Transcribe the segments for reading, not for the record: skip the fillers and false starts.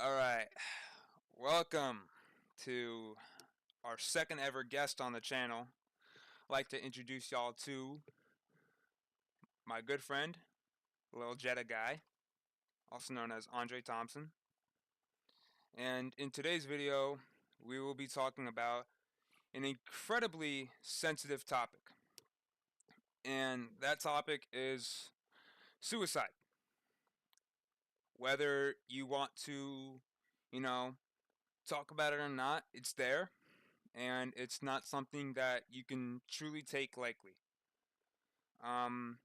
All right, welcome to our second ever guest on the channel. I'd like to introduce y'all to my good friend, Lil Jetta Guy, also known as Andre Thompson. And in today's video, we will be talking about an incredibly sensitive topic. And that topic is suicide. Whether you want to, you know, talk about it or not, it's there. And it's not something that you can truly take lightly. Um,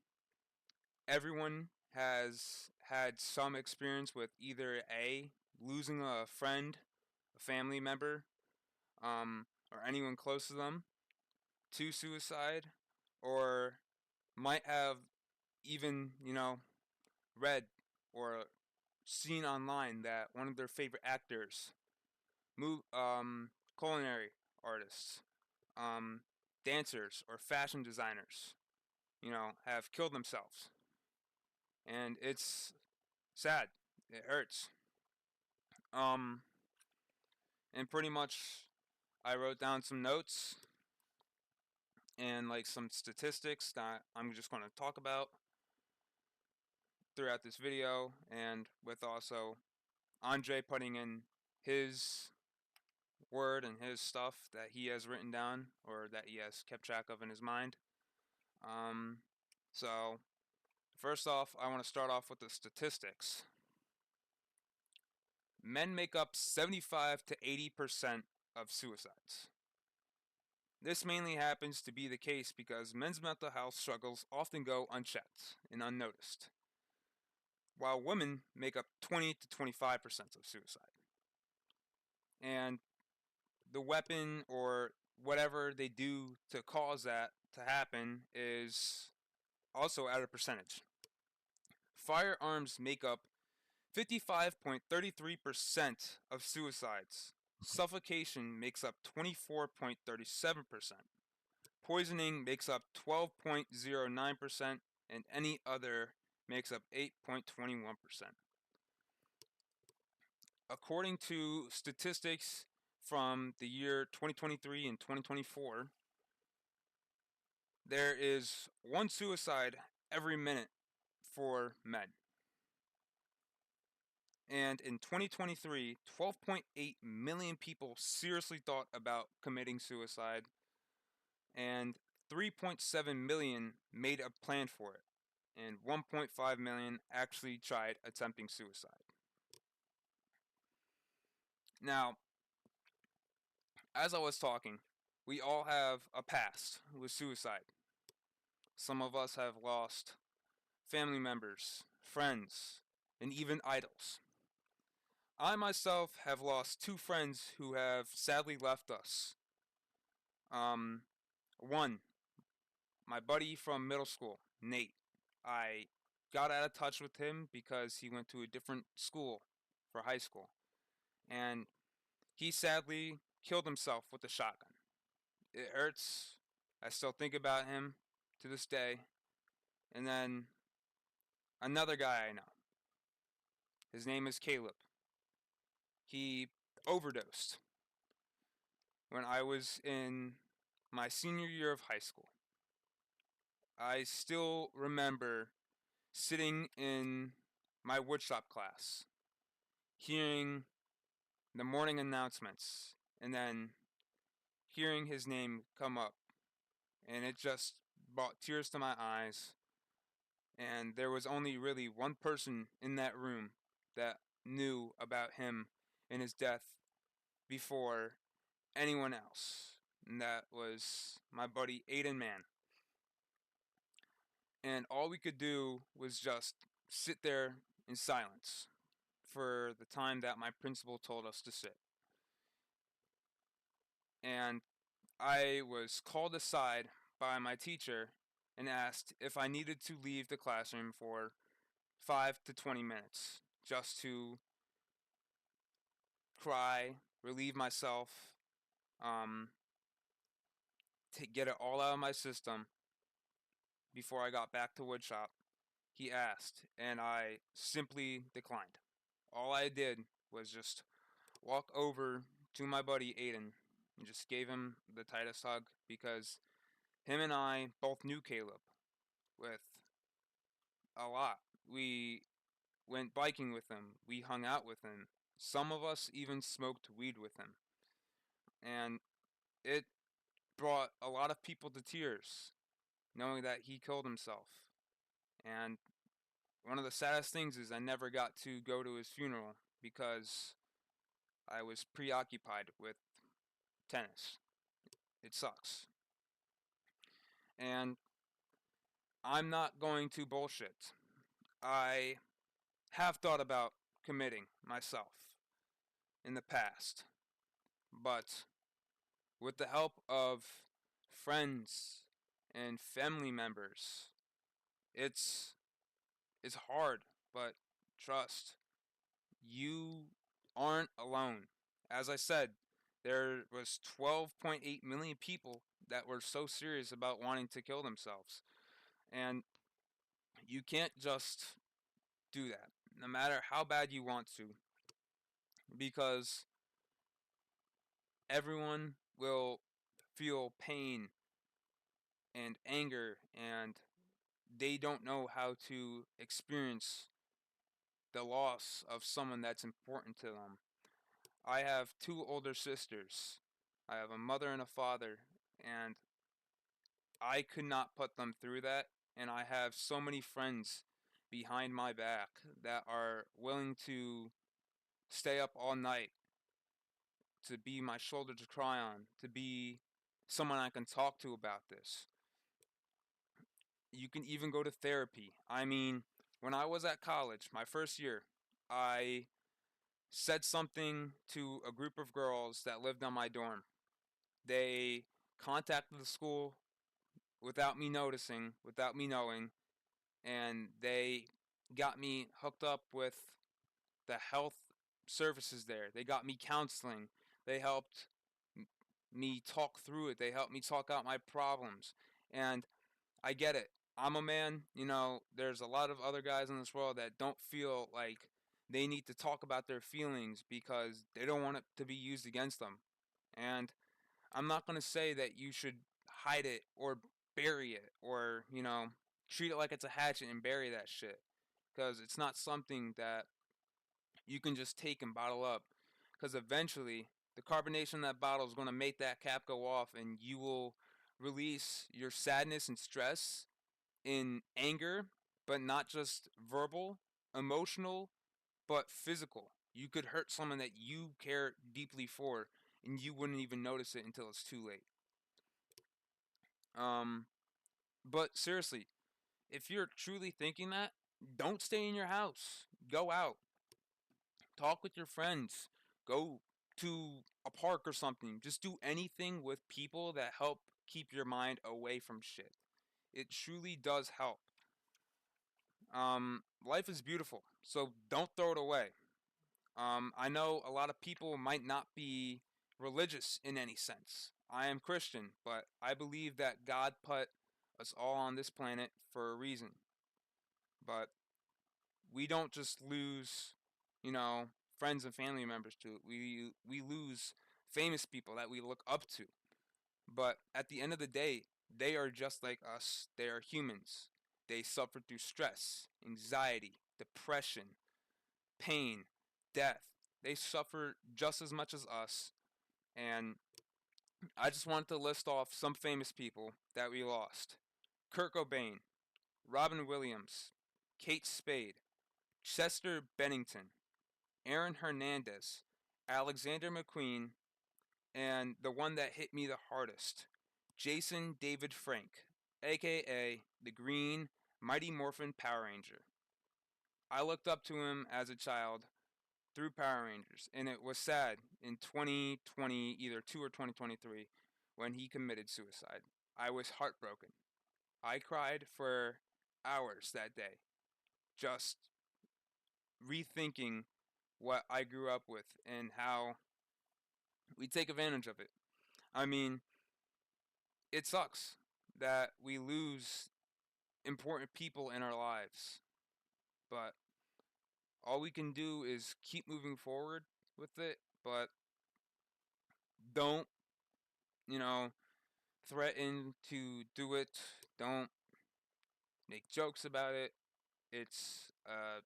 Everyone has had some experience with either A, losing a friend, a family member, or anyone close to them to suicide, or might have even, read or seen online that one of their favorite actors, move, culinary artists, um, dancers, or fashion designers, have killed themselves. And it's sad. It hurts. Um, and pretty much, I wrote down some notes and like some statistics that I'm just going to talk about throughout this video, and with also Andre putting in his word and his stuff that he has written down or that he has kept track of in his mind. Um, so, first off, I want to start off with the statistics. Men make up 75 to 80% of suicides. This mainly happens to be the case because men's mental health struggles often go unchecked and unnoticed, while women make up 20 to 25% of suicide. And the weapon or whatever they do to cause that to happen is also at a percentage. Firearms make up 55.33% of suicides. Suffocation makes up 24.37%. Poisoning makes up 12.09%, and any other makes up 8.21%. According to statistics from the year 2023 and 2024, there is one suicide every minute for men. And in 2023, 12.8 million people seriously thought about committing suicide, and 3.7 million made a plan for it, and 1.5 million actually tried attempting suicide. Now, as I was talking, we all have a past with suicide. Some of us have lost family members, friends, and even idols. I myself have lost two friends who have sadly left us. Um, One, my buddy from middle school, Nate. I got out of touch with him because he went to a different school for high school. And he sadly killed himself with a shotgun. It hurts. I still think about him to this day. And then another guy I know. His name is Caleb. He overdosed when I was in my senior year of high school. I still remember sitting in my woodshop class, hearing the morning announcements, and then hearing his name come up, and it just brought tears to my eyes. And there was only really one person in that room that knew about him and his death before anyone else. And that was my buddy Aiden Mann. And all we could do was just sit there in silence for the time that my principal told us to sit. And I was called aside by my teacher and asked if I needed to leave the classroom for 5 to 20 minutes just to cry, relieve myself, um, to get it all out of my system before I got back to woodshop. He asked, and I simply declined. All I did was just walk over to my buddy Aiden and just gave him the tightest hug because him and I both knew Caleb with a lot. We went biking with him, we hung out with him. Some of us even smoked weed with him. And it brought a lot of people to tears knowing that he killed himself. And one of the saddest things is I never got to go to his funeral because I was preoccupied with tennis. It sucks. And I'm not going to bullshit. I have thought about committing myself in the past, but with the help of friends and family members, it's it's hard, but trust, you aren't alone. As I said, there was 12.8 million people that were so serious about wanting to kill themselves. And you can't just do that, no matter how bad you want to, because everyone will feel pain and anger, and they don't know how to experience the loss of someone that's important to them. I have two older sisters. I have a mother and a father, and I could not put them through that. And I have so many friends behind my back that are willing to stay up all night to be my shoulder to cry on, to be someone I can talk to about this. You can even go to therapy. I mean, when I was at college, my first year, I said something to a group of girls that lived on my dorm. They contacted the school without me noticing, without me knowing, and they got me hooked up with the health services there. They got me counseling. They helped me talk through it. They helped me talk out my problems. And I get it. I'm a man. There's a lot of other guys in this world that don't feel like they need to talk about their feelings because they don't want it to be used against them. And I'm not going to say that you should hide it or bury it or, treat it like it's a hatchet and bury that shit. Because it's not something that you can just take and bottle up. Because eventually, the carbonation in that bottle is going to make that cap go off and you will release your sadness and stress in anger, but not just verbal, emotional, but physical. You could hurt someone that you care deeply for, and you wouldn't even notice it until it's too late. Um, but seriously, if you're truly thinking that, don't stay in your house. Go out, talk with your friends, go to a park or something. Just do anything with people that help keep your mind away from shit. It truly does help. Life is beautiful, so don't throw it away. I know a lot of people might not be religious in any sense. I am Christian, but I believe that God put us all on this planet for a reason. But we don't just lose, you know, friends and family members to it. We lose famous people that we look up to. But at the end of the day, they are just like us. They are humans. They suffer through stress, anxiety, depression, pain, death. They suffer just as much as us. And I just wanted to list off some famous people that we lost: Kurt Cobain, Robin Williams, Kate Spade, Chester Bennington, Aaron Hernandez, Alexander McQueen, and the one that hit me the hardest, Jason David Frank, aka the Green Mighty Morphin Power Ranger. I looked up to him as a child through Power Rangers, and it was sad in 2020, either 2 or 2023, when he committed suicide. I was heartbroken. I cried for hours that day, just rethinking what I grew up with and how we take advantage of it. I mean, it sucks that we lose important people in our lives, but all we can do is keep moving forward with it, but don't, you know, threaten to do it. Don't make jokes about it. It's a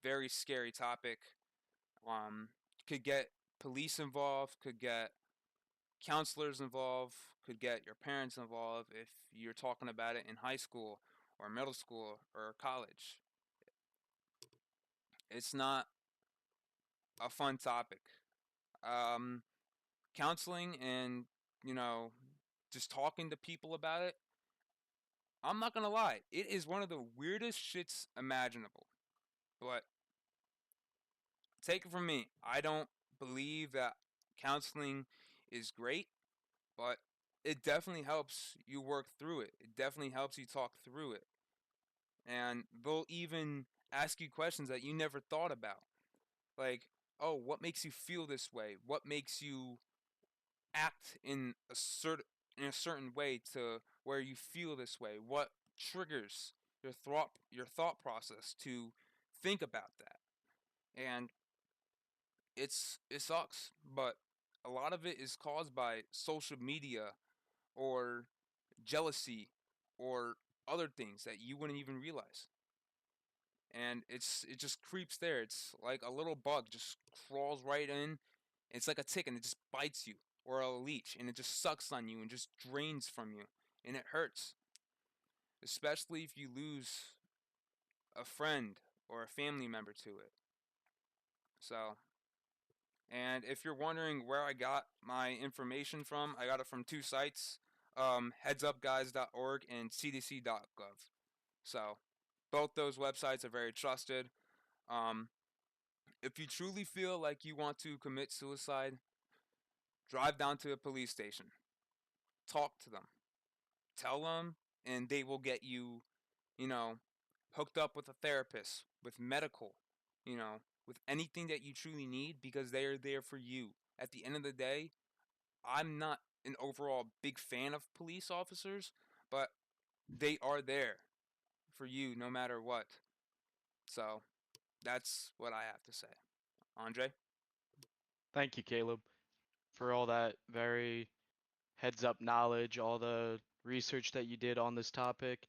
very scary topic. Um, could get police involved, could get counselors involved, could get your parents involved if you're talking about it in high school or middle school or college. It's not a fun topic. Um, Counseling and, you know, just talking to people about it, I'm not gonna lie, it is one of the weirdest shits imaginable. But take it from me, I don't believe that counseling is great, but it definitely helps you work through it. It definitely helps you talk through it. And they'll even ask you questions that you never thought about. Like, oh, what makes you feel this way? What makes you act in a certain way to where you feel this way? What triggers your thought process to think about that? And it sucks, but a lot of it is caused by social media or jealousy or other things that you wouldn't even realize. And it just creeps there. It's like a little bug just crawls right in. It's like a tick and it just bites you, or a leech, and it just sucks on you and just drains from you, and it hurts, especially if you lose a friend or a family member to it. So, and if you're wondering where I got my information from, I got it from two sites, headsupguys.org and cdc.gov. So, both those websites are very trusted. Um, if you truly feel like you want to commit suicide, drive down to a police station, talk to them, tell them, and they will get you, you know, hooked up with a therapist, with medical, with anything that you truly need because they are there for you. At the end of the day, I'm not an overall big fan of police officers, but they are there for you no matter what. So that's what I have to say. Andre? Thank you, Caleb, for all that very heads up knowledge, all the research that you did on this topic.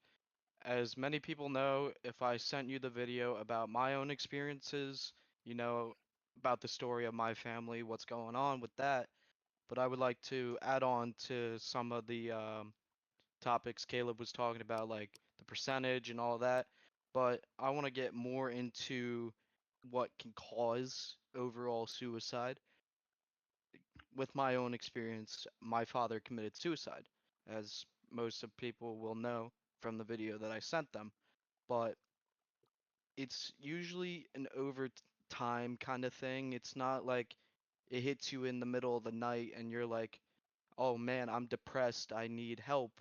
As many people know, if I sent you the video about my own experiences, you know, about the story of my family, what's going on with that. But I would like to add on to some of the topics Caleb was talking about, like the percentage and all that. But I want to get more into what can cause overall suicide. With my own experience, my father committed suicide, as most of people will know from the video that I sent them. But it's usually an over time kind of thing. It's not like it hits you in the middle of the night and you're like, oh man, I'm depressed, I need help.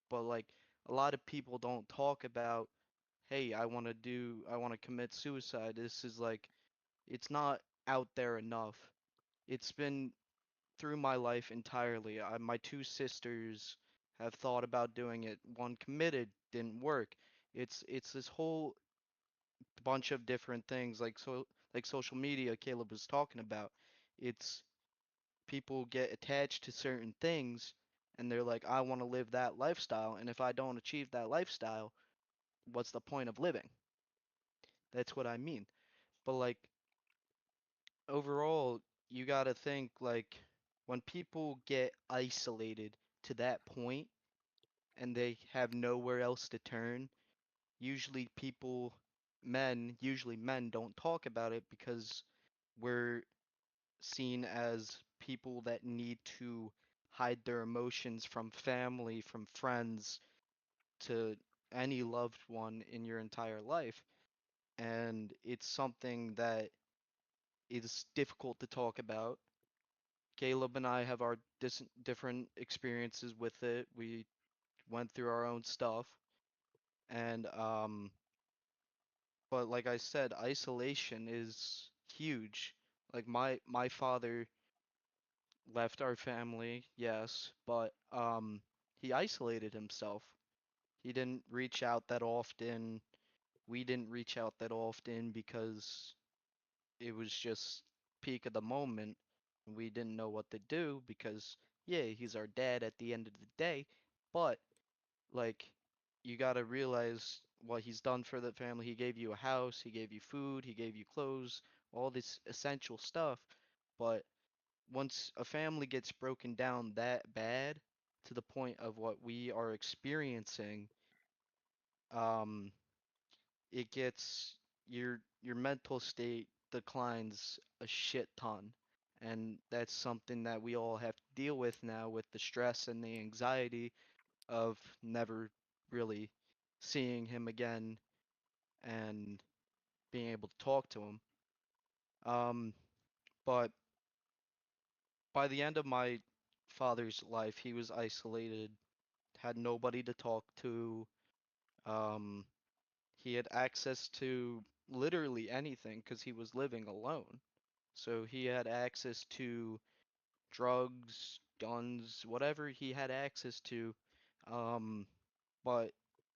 But like a lot of people don't talk about, hey, I want to commit suicide. This is like, it's not out there enough. It's been through my life entirely. My two sisters have thought about doing it. One committed, didn't work. It's this whole bunch of different things like social media Caleb was talking about. It's people get attached to certain things and they're like, I want to live that lifestyle, and if I don't achieve that lifestyle, what's the point of living? That's what I mean. But like overall, you got to think like when people get isolated to that point and they have nowhere else to turn, usually usually men don't talk about it because we're seen as people that need to hide their emotions from family, from friends, to any loved one in your entire life. And it's something that is difficult to talk about. Caleb and I have our different experiences with it. We went through our own stuff. And, but like I said, isolation is huge. Like my father left our family, yes, but he isolated himself. He didn't reach out that often. We didn't reach out that often because it was just peak of the moment. We didn't know what to do because, yeah, he's our dad at the end of the day, but like you got to realize what he's done for the family. He gave you a house, he gave you food, he gave you clothes, all this essential stuff. But once a family gets broken down that bad to the point of what we are experiencing, um, it gets your mental state declines a shit ton. And that's something that we all have to deal with now with the stress and the anxiety of never really seeing him again and being able to talk to him. Um, but by the end of my father's life, he was isolated, had nobody to talk to. Um, he had access to literally anything because he was living alone. So he had access to drugs, guns, whatever he had access to. Um, but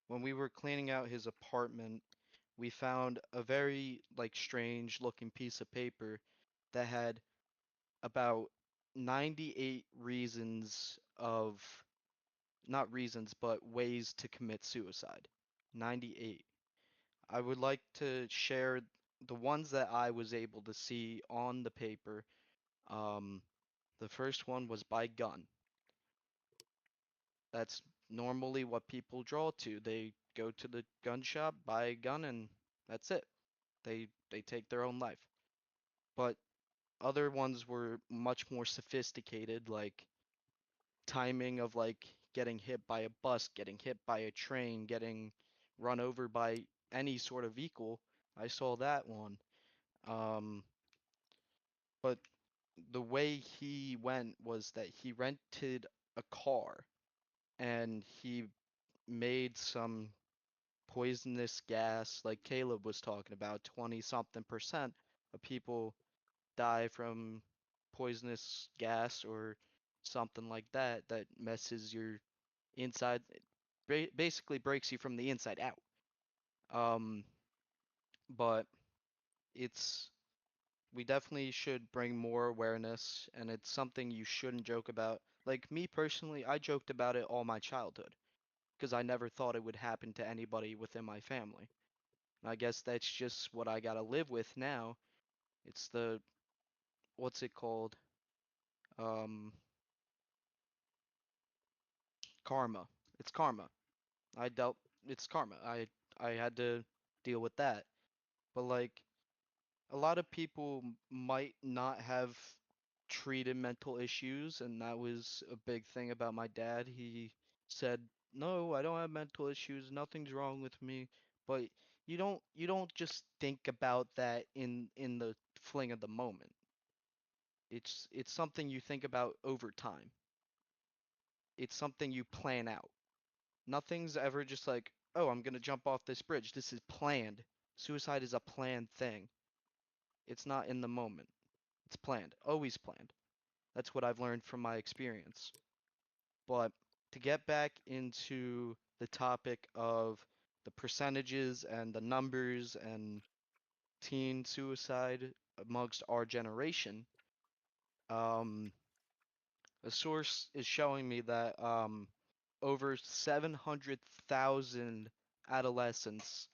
when we were cleaning out his apartment, we found a very like strange looking piece of paper that had about 98 reasons of not reasons but ways to commit suicide. 98. I would like to share the ones that I was able to see on the paper. Um, the first one was by gun. That's normally what people draw to. They go to the gun shop, buy a gun, and that's it. They take their own life. But other ones were much more sophisticated, like timing of like getting hit by a bus, getting hit by a train, getting run over by any sort of vehicle. I saw that one. Um, but the way he went was that he rented a car and he made some poisonous gas, like Caleb was talking about, 20 something percent of people die from poisonous gas or something like that that messes your inside, basically breaks you from the inside out. Um, but it's we definitely should bring more awareness, and it's something you shouldn't joke about. Like me personally, I joked about it all my childhood because I never thought it would happen to anybody within my family. And I guess that's just what I gotta live with now. It's the what's it called? Um, Karma. It's karma. I dealt it's karma. I had to deal with that. But like a lot of people might not have treated mental issues, and that was a big thing about my dad. He said, "No, I don't have mental issues. Nothing's wrong with me." But you don't just think about that in the fling of the moment. It's something you think about over time. It's something you plan out. Nothing's ever just like, "Oh, I'm gonna jump off this bridge." This is planned. Suicide is a planned thing. It's not in the moment. It's planned, always planned. That's what I've learned from my experience. But to get back into the topic of the percentages and the numbers and teen suicide amongst our generation, um, a source is showing me that over 700,000 adolescents,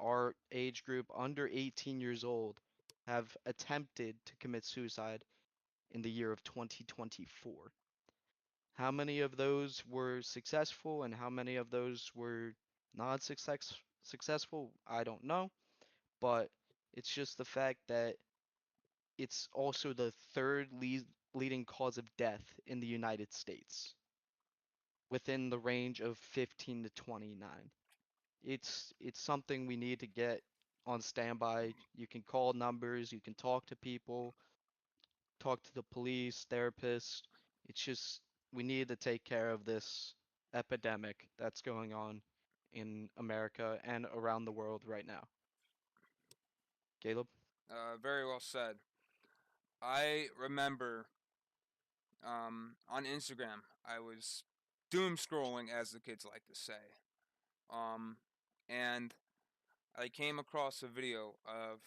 our age group under 18 years old, have attempted to commit suicide in the year of 2024. How many of those were successful and how many of those were not successful, I don't know, but it's just the fact that it's also the third leading cause of death in the United States within the range of 15 to 29. It's something we need to get on standby. You can call numbers, you can talk to people, talk to the police, therapists. It's just we need to take care of this epidemic that's going on in America and around the world right now. Caleb? Very well said. I remember on Instagram, I was doom scrolling, as the kids like to say, um, and I came across a video of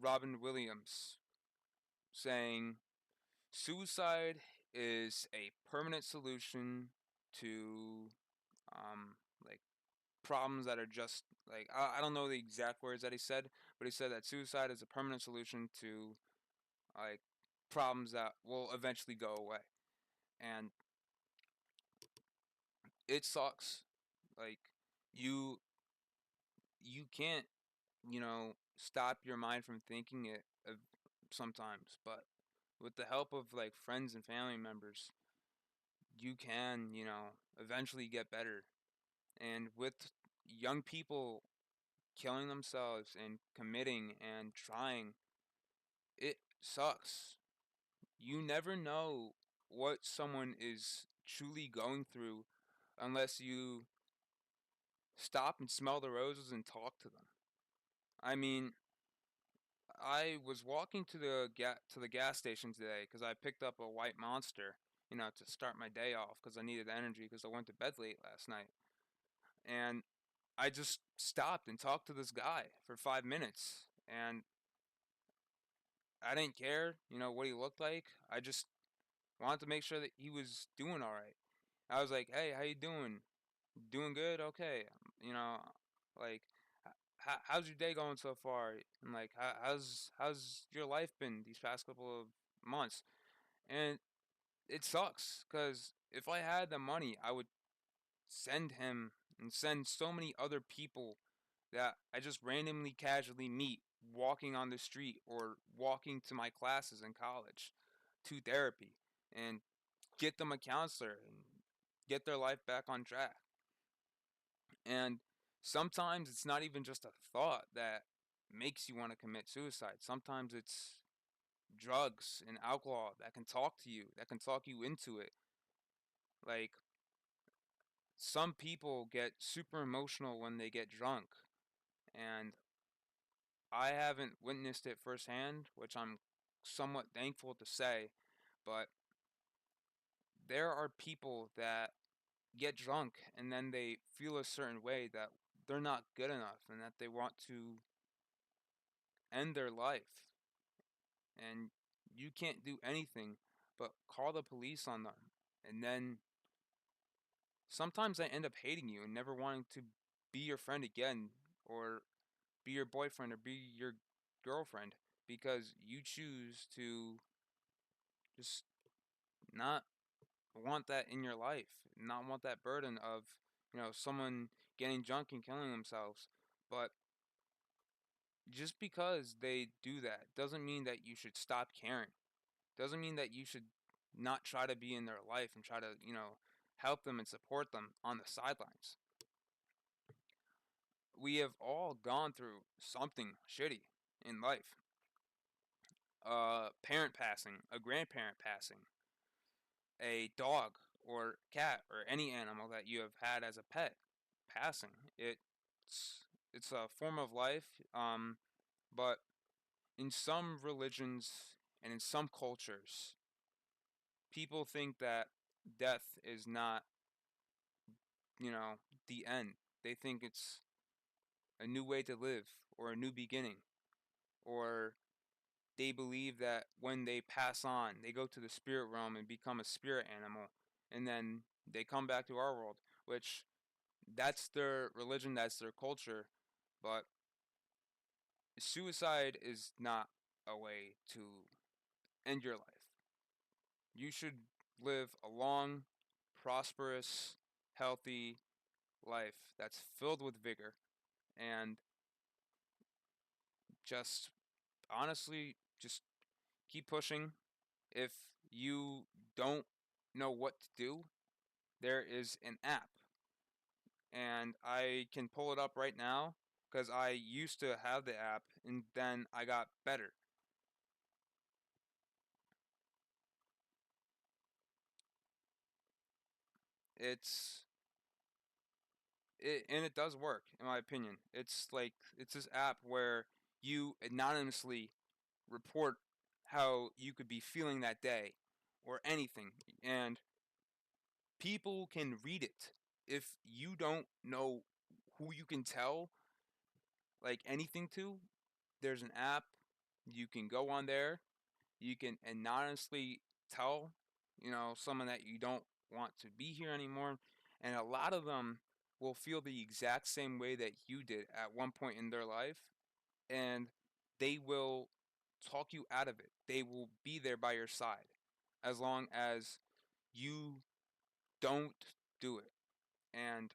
Robin Williams saying suicide is a permanent solution to like problems that are just like I don't know the exact words that he said, but he said that suicide is a permanent solution to like problems that will eventually go away. And it sucks. Like you you can't, stop your mind from thinking it sometimes, but with the help of like friends and family members, you can, eventually get better. And with young people killing themselves and committing and trying, it sucks. You never know what someone is truly going through unless you stop and smell the roses and talk to them. I mean, I was walking to the gas station today because I picked up a white monster, to start my day off because I needed energy because I went to bed late last night. And I just stopped and talked to this guy for 5 minutes, and I didn't care, what he looked like. I just wanted to make sure that he was doing all right. I was like, "Hey, how you doing? Doing good? Okay." You know, like, how's your day going so far? And like, how's your life been these past couple of months? And it sucks because if I had the money, I would send him and send so many other people that I just randomly casually meet walking on the street or walking to my classes in college to therapy and get them a counselor and get their life back on track. And sometimes it's not even just a thought that makes you want to commit suicide. Sometimes it's drugs and alcohol that can talk to you, that can talk you into it. Like some people get super emotional when they get drunk, and I haven't witnessed it firsthand, which I'm somewhat thankful to say, but there are people that get drunk and then they feel a certain way that they're not good enough and that they want to end their life. And you can't do anything but call the police on them. And then sometimes they end up hating you and never wanting to be your friend again or be your boyfriend or be your girlfriend because you choose to just not want that in your life, not want that burden of, someone getting drunk and killing themselves. But just because they do that doesn't mean that you should stop caring. Doesn't mean that you should not try to be in their life and try to, help them and support them on the sidelines. We have all gone through something shitty in life. A parent passing, a grandparent passing, a dog or cat or any animal that you have had as a pet passing. It's a form of life, but in some religions and in some cultures, people think that death is not, the end. They think it's a new way to live or a new beginning, or they believe that when they pass on, they go to the spirit realm and become a spirit animal, and then they come back to our world, which that's their religion, that's their culture, but suicide is not a way to end your life. You should live a long, prosperous, healthy life that's filled with vigor and just honestly just keep pushing. If you don't know what to do, there is an app, and I can pull it up right now because I used to have the app and then I got better. It's and it does work in my opinion. It's like it's this app where you anonymously report how you could be feeling that day or anything, and people can read it. If you don't know who you can tell like anything to, there's an app You can go on there, you can anonymously tell, someone that you don't want to be here anymore. And a lot of them will feel the exact same way that you did at one point in their life, and they will talk you out of it. They will be there by your side as long as you don't do it. And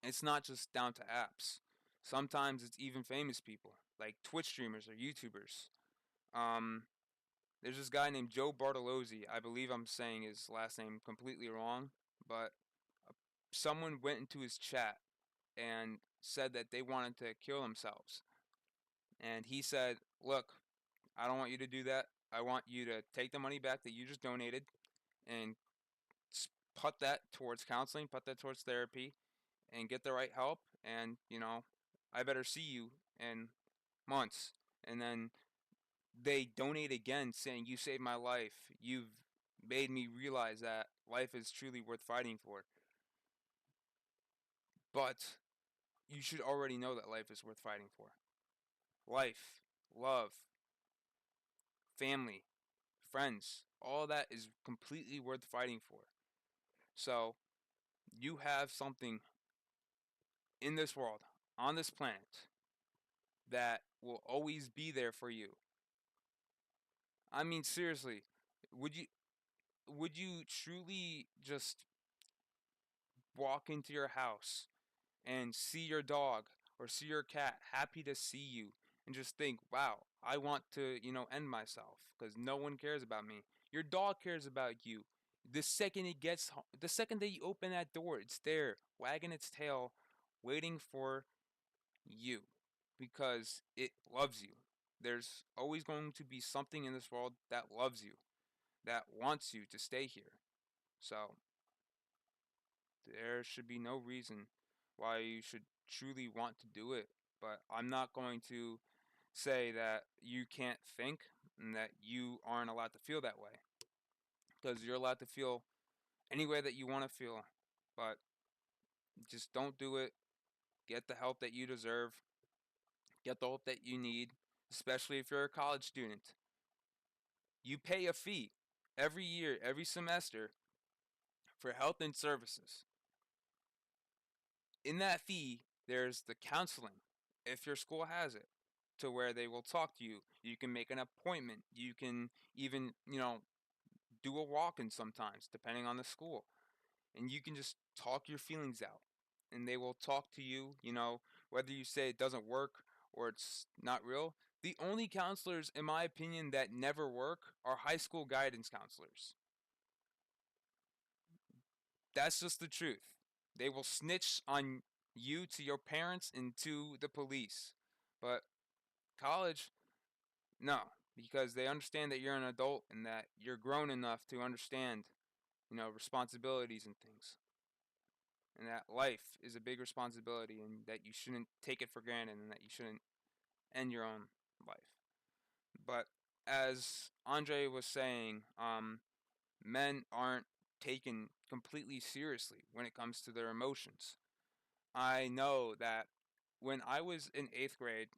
it's not just down to apps. Sometimes it's even famous people like Twitch streamers or YouTubers. Um, there's this guy named Joe Bartolozzi. I believe I'm saying his last name completely wrong, but someone went into his chat and said that they wanted to kill themselves. And he said, "Look, I don't want you to do that. I want you to take the money back that you just donated and put that towards counseling, put that towards therapy, and get the right help. And, I better see you in months." And then they donate again saying, "You saved my life. You've made me realize that life is truly worth fighting for." But you should already know that life is worth fighting for. Life, love, family, friends, all that is completely worth fighting for. So, you have something in this world, on this planet, that will always be there for you. I mean, seriously, would you would you truly just walk into your house and see your dog or see your cat happy to see you and just think, "Wow, I want to, end myself because no one cares about me." Your dog cares about you. The second that you open that door, it's there, wagging its tail, waiting for you because it loves you. There's always going to be something in this world that loves you, that wants you to stay here. So, there should be no reason why you should truly want to do it. But I'm not going to say that you can't think and that you aren't allowed to feel that way. Because you're allowed to feel any way that you want to feel. But just don't do it. Get the help that you deserve. Get the help that you need, especially if you're a college student. You pay a fee every year, every semester for health and services. In that fee, there's the counseling, if your school has it, to where they will talk to you. You can make an appointment. You can even, do a walk in sometimes, depending on the school. And you can just talk your feelings out. And they will talk to you, whether you say it doesn't work or it's not real. The only counselors, in my opinion, that never work are high school guidance counselors. That's just the truth. They will snitch on you to your parents and to the police. But college, no, because they understand that you're an adult and that you're grown enough to understand, responsibilities and things. And that life is a big responsibility and that you shouldn't take it for granted and that you shouldn't end your own life. But as Andre was saying, men aren't taken completely seriously when it comes to their emotions. I know that when I was in 8th grade,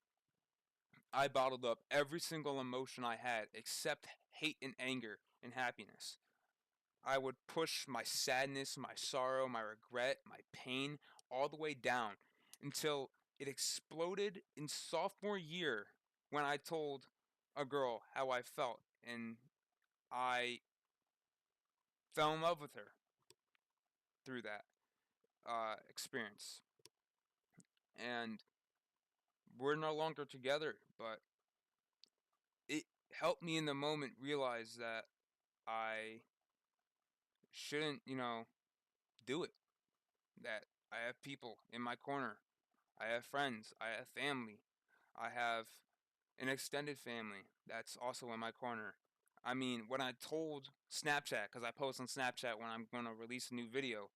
I bottled up every single emotion I had except hate and anger and happiness. I would push my sadness, my sorrow, my regret, my pain all the way down until it exploded in sophomore year when I told a girl how I felt and I fell in love with her through that experience. And we're no longer together, but it helped me in the moment realize that I shouldn't, do it. That I have people in my corner. I have friends. I have family. I have an extended family that's also in my corner. I mean, when I told Snapchat, because I post on Snapchat when I'm going to release a new video,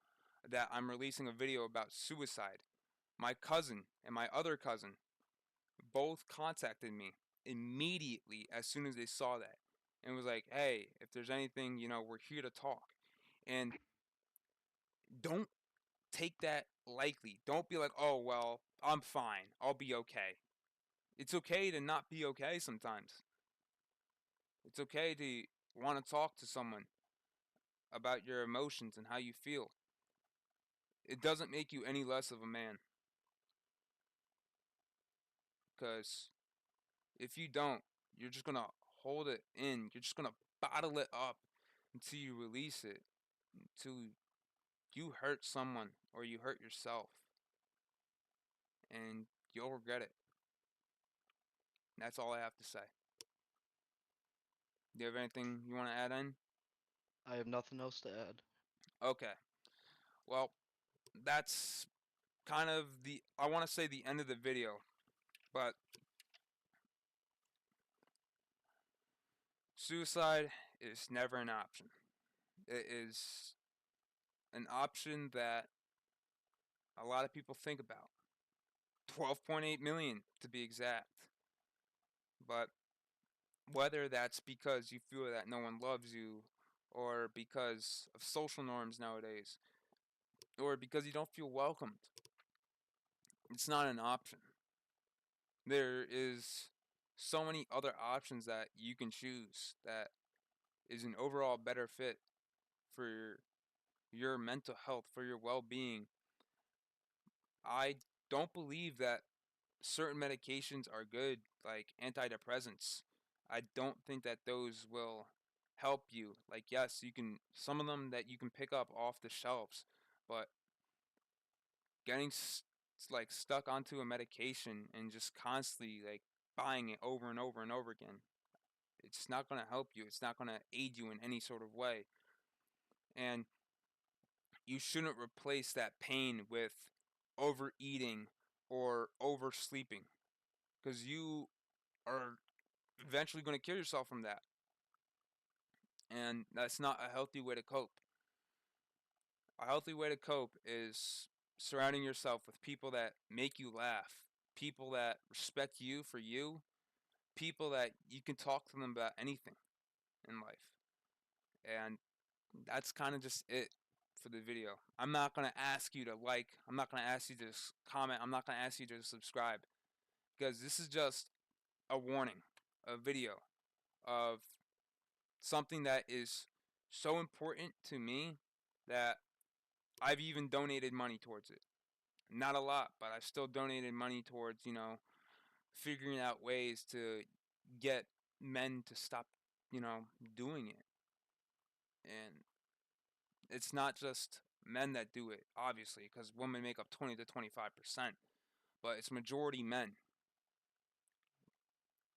that I'm releasing a video about suicide, my cousin and my other cousin both contacted me immediately as soon as they saw that and was like, "Hey, if there's anything, we're here to talk." And don't take that lightly. Don't be like, "Oh, well, I'm fine. I'll be okay." It's okay to not be okay sometimes. It's okay to want to talk to someone about your emotions and how you feel. It doesn't make you any less of a man. Because if you don't, you're just going to hold it in. You're just going to bottle it up until you release it, until you hurt someone or you hurt yourself. And you'll regret it. That's all I have to say. Do you have anything you want to add in? I have nothing else to add. Okay. Well, that's kind of I want to say the end of the video, but suicide is never an option. It is an option that a lot of people think about. 12.8 million to be exact. But whether that's because you feel that no one loves you, or because of social norms nowadays, or because you don't feel welcomed, it's not an option. There is so many other options that you can choose that is an overall better fit for your mental health, for your well-being. I don't believe that certain medications are good, like antidepressants. I don't think that those will help you. Like, yes, you can, some of them that you can pick up off the shelves, but getting like stuck onto a medication and just constantly like buying it over and over and over again, it's not going to help you. It's not going to aid you in any sort of way. And you shouldn't replace that pain with overeating or oversleeping, because you are eventually going to kill yourself from that. And that's not a healthy way to cope. A healthy way to cope is surrounding yourself with people that make you laugh, people that respect you for you, people that you can talk to them about anything in life. And that's kind of just it for the video. I'm not going to ask you to like, I'm not going to ask you to comment, I'm not going to ask you to subscribe, because this is just a warning, a video of something that is so important to me that I've even donated money towards it. Not a lot, but I've still donated money towards, figuring out ways to get men to stop, doing it. And it's not just men that do it, obviously, because women make up 20 to 25%, but it's majority men.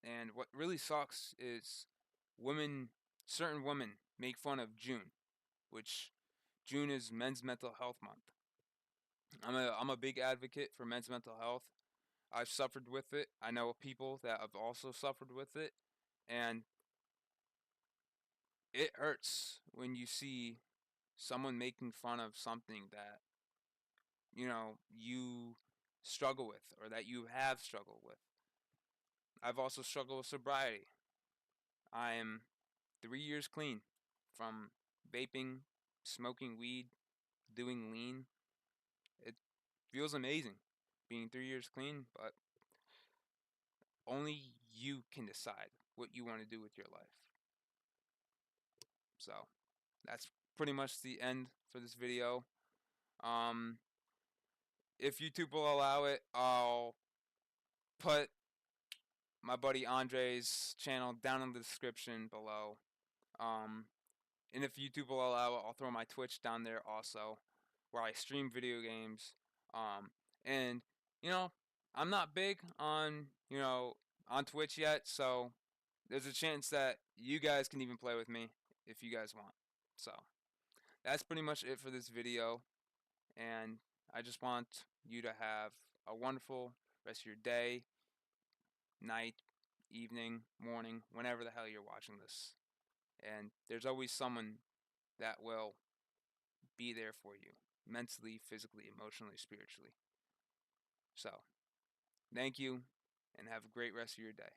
And what really sucks is women, certain women, make fun of June, which June is Men's Mental Health Month. I'm a big advocate for men's mental health. I've suffered with it. I know people that have also suffered with it, and it hurts when you see someone making fun of something that you struggle with or that you have struggled with. I've also struggled with sobriety. I am 3 years clean from vaping, smoking weed, doing lean. It feels amazing being 3 years clean, but only you can decide what you want to do with your life. So that's pretty much the end for this video. If YouTube will allow it, I'll put my buddy Andre's channel down in the description below. Um, and if YouTube will allow it, I'll throw my Twitch down there also, where I stream video games. And you know, I'm not big on on Twitch yet, so there's a chance that you guys can even play with me if you guys want. So that's pretty much it for this video, and I just want you to have a wonderful rest of your day, night, evening, morning, whenever the hell you're watching this. And there's always someone that will be there for you mentally, physically, emotionally, spiritually. So, thank you, and have a great rest of your day.